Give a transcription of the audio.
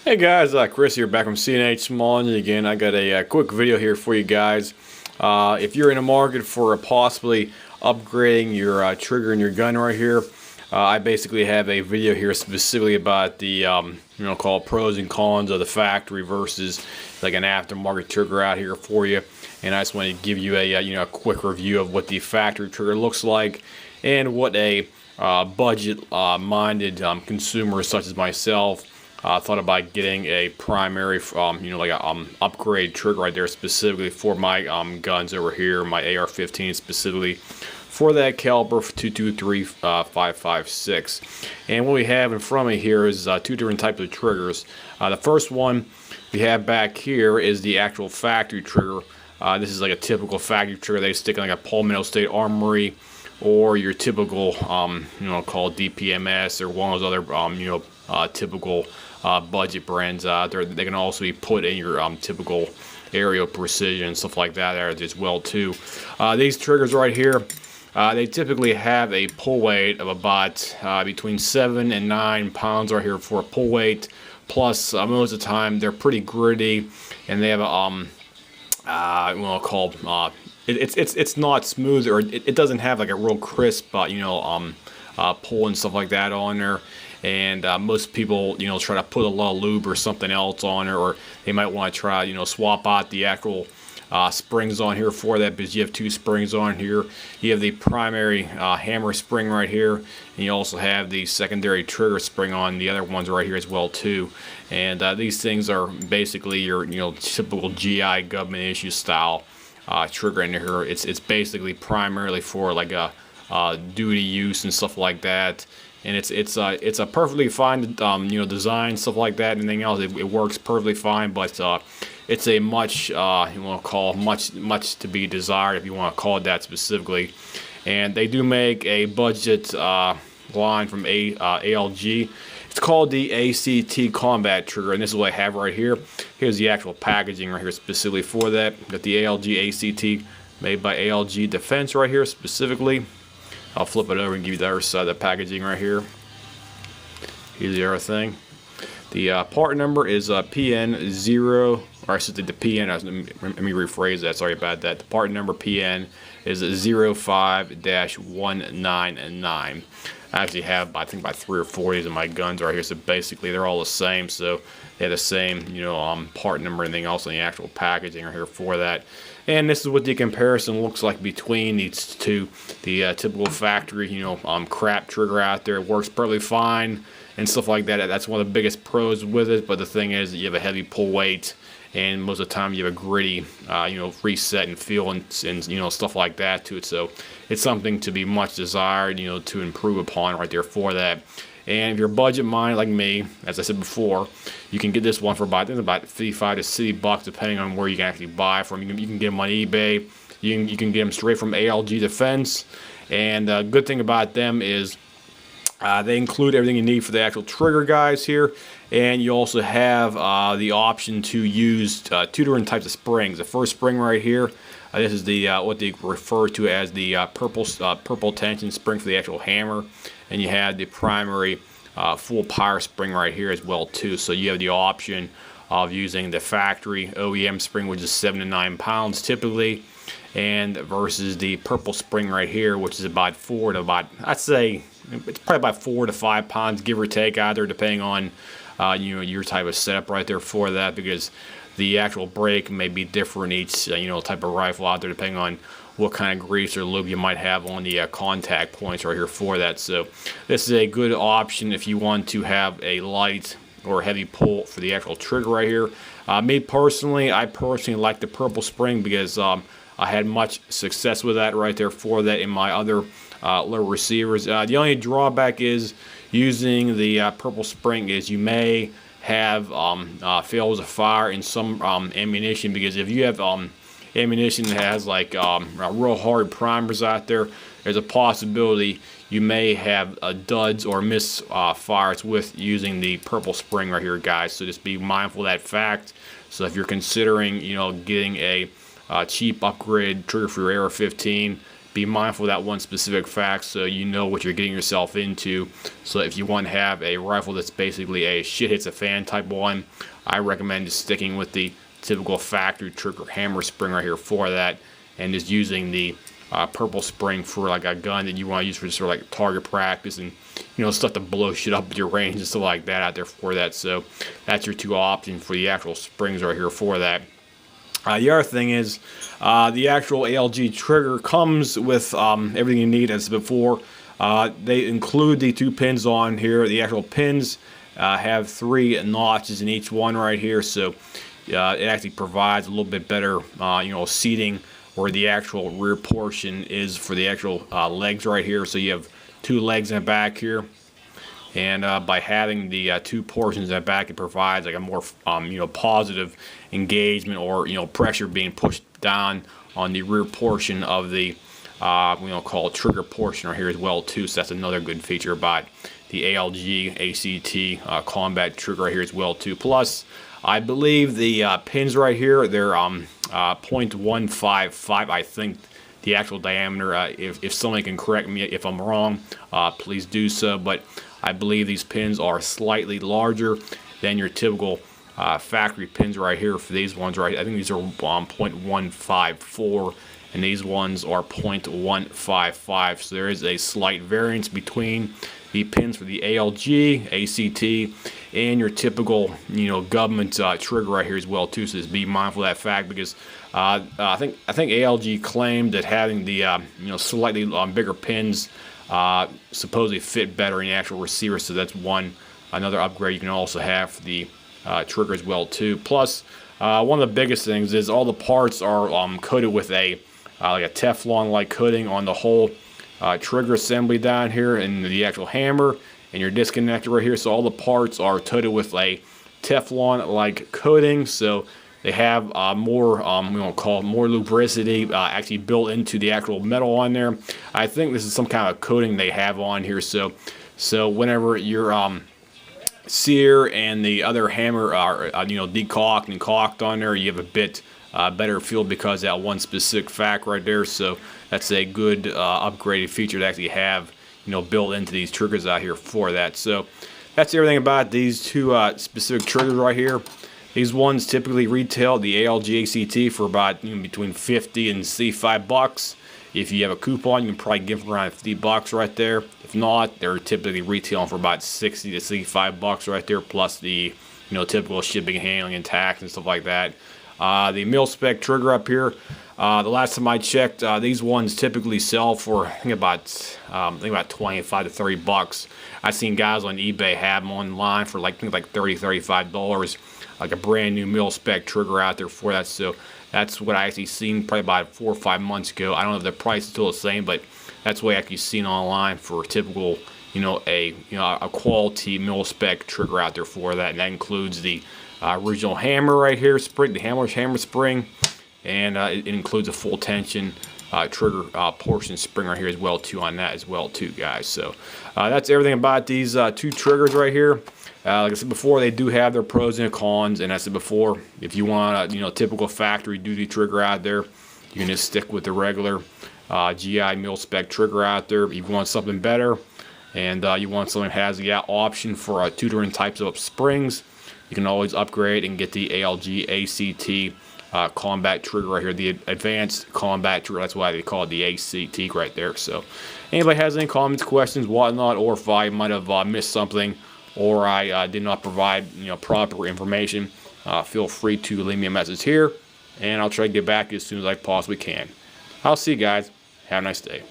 Hey guys, Chris here back from CNH Small Engine again. I got a quick video here for you guys. If you're in the market for possibly upgrading your trigger and your gun right here, I basically have a video here specifically about the called pros and cons of the factory versus like an aftermarket trigger out here for you. And I just want to give you a quick review of what the factory trigger looks like and what a budget minded consumer such as myself thought about getting a primary, like a upgrade trigger right there specifically for my guns over here, my AR-15 specifically for that caliber 223-556. And what we have in front of me here is two different types of triggers. The first one we have back here is the actual factory trigger. This is like a typical factory trigger they stick in like a Palmetto State Armory, or your typical, called DPMS, or one of those other, typical budget brands out there. They can also be put in your typical aerial precision and stuff like that as well too. These triggers right here, they typically have a pull weight of about between 7 and 9 pounds right here for a pull weight. Plus, most of the time they're pretty gritty, and they have a it's not smooth, or it doesn't have like a real crisp pull and stuff like that on there. And most people try to put a lot of lube or something else on there, or they might want to try swap out the actual springs on here for that, because you have two springs on here. You have the primary hammer spring right here, and you also have the secondary trigger spring on the other ones right here as well too. And these things are basically your typical GI government issue style trigger in here. It's basically primarily for like a duty use and stuff like that. And it's a perfectly fine design, stuff like that. Anything else, it works perfectly fine, but it's a much much to be desired, if you want to call it that specifically. And they do make a budget line from ALG. It's called the ACT Combat Trigger, and this is what I have right here. Here's the actual packaging right here specifically for that. Got the ALG ACT, made by ALG Defense right here specifically. I'll flip it over and give you the other side of the packaging right here. Here's the other thing. The part number is PN0, or I said the PN, let me rephrase that, sorry about that. The part number PN is 05-199. I actually have, I think, about 3 or 4 of these of my guns right here, so basically they're all the same, so they have the same, part number and everything else on the actual packaging right here for that. And this is what the comparison looks like between these two. The typical factory, crap trigger out there. It works perfectly fine and stuff like that. That's one of the biggest pros with it. But the thing is that you have a heavy pull weight, and most of the time you have a gritty, reset and feel and stuff like that to it. So it's something to be much desired, to improve upon right there for that. And if you're budget minded like me, as I said before, you can get this one for about 55 to $60 depending on where you can actually buy from. You can get them on eBay. You can get them straight from ALG Defense. And the good thing about them is they include everything you need for the actual trigger guys here. And you also have the option to use two different types of springs. The first spring right here, this is the what they refer to as the purple tension spring for the actual hammer. And you have the primary full power spring right here as well too. So you have the option of using the factory OEM spring, which is 7 to 9 pounds typically, and versus the purple spring right here, which is about I'd say it's probably about 4 to 5 pounds, give or take, either depending on your type of setup right there for that, because the actual break may be different each type of rifle out there depending on what kind of grease or lube you might have on the contact points right here for that. So this is a good option if you want to have a light or heavy pull for the actual trigger right here. Me personally, I personally like the purple spring because I had much success with that right there for that in my other little receivers. The only drawback is using the purple spring is you may have fails of fire in some ammunition, because if you have ammunition that has like real hard primers out there, there's a possibility you may have duds or misfires with using the purple spring right here, guys. So just be mindful of that fact. So if you're considering getting a cheap upgrade trigger for your AR-15, be mindful of that one specific fact so you know what you're getting yourself into. So if you want to have a rifle that's basically a shit hits a fan type one, I recommend just sticking with the typical factory trigger hammer spring right here for that, and just using the purple spring for like a gun that you want to use for just sort of like target practice and stuff to blow shit up with your range and stuff like that out there for that. So that's your two options for the actual springs right here for that. The other thing is the actual ALG trigger comes with everything you need as before. They include the 2 pins on here. The actual pins have 3 notches in each one right here, so it actually provides a little bit better seating where the actual rear portion is for the actual legs right here. So you have 2 legs in the back here, and by having the 2 portions in the back, it provides like a more positive engagement or pressure being pushed down on the rear portion of the call it trigger portion right here as well too. So that's another good feature about the ALG ACT combat trigger right here as well too. Plus, I believe the pins right here, they're 0.155, I think, the actual diameter. If somebody can correct me if I'm wrong, please do so. But I believe these pins are slightly larger than your typical factory pins right here for these ones, right? I think these are 0.154, and these ones are 0.155. So there is a slight variance between the pins for the ALG, ACT, and your typical, government trigger right here as well too. So just be mindful of that fact, because I think ALG claimed that having the slightly bigger pins supposedly fit better in the actual receiver. So that's another upgrade you can also have for the trigger as well too. Plus, one of the biggest things is all the parts are coated with like a Teflon-like coating on the whole trigger assembly down here, and the actual hammer and your disconnector right here. So all the parts are coated with a Teflon-like coating, so they have more more lubricity actually built into the actual metal on there. I think this is some kind of coating they have on here, so whenever your sear and the other hammer are decocked and caulked on there, you have a bit better feel because of that one specific fact right there. So that's a good upgraded feature to actually have built into these triggers out here for that. So that's everything about these 2 specific triggers right here. These ones typically retail the ALG ACT for about between 50 and $5. If you have a coupon, you can probably give them around $50 right there. If not, they're typically retailing for about 60 to $65 right there, plus the typical shipping, handling, and tax and stuff like that. The mil-spec trigger up here, the last time I checked, these ones typically sell for I think about 25 to $30. I've seen guys on eBay have them online for like $30, $35, like a brand new mil-spec trigger out there for that. So that's what I actually seen probably about 4 or 5 months ago. I don't know if the price is still the same, but that's what I actually seen online for a typical a quality mil-spec trigger out there for that, and that includes the original hammer right here, the hammer spring, and it includes a full tension trigger portion spring right here as well too on that as well too, guys. So that's everything about these 2 triggers right here. Like I said before, they do have their pros and cons, and as I said before, if you want a typical factory duty trigger out there, you can just stick with the regular GI mil-spec trigger out there. If you want something better, and you want something that has the option for 2 different types of springs, you can always upgrade and get the ALG ACT combat trigger right here, the advanced combat trigger. That's why they call it the ACT right there. So anybody has any comments, questions, whatnot, or if I might have missed something, or I did not provide proper information, feel free to leave me a message here, and I'll try to get back as soon as I possibly can. I'll see you guys. Have a nice day.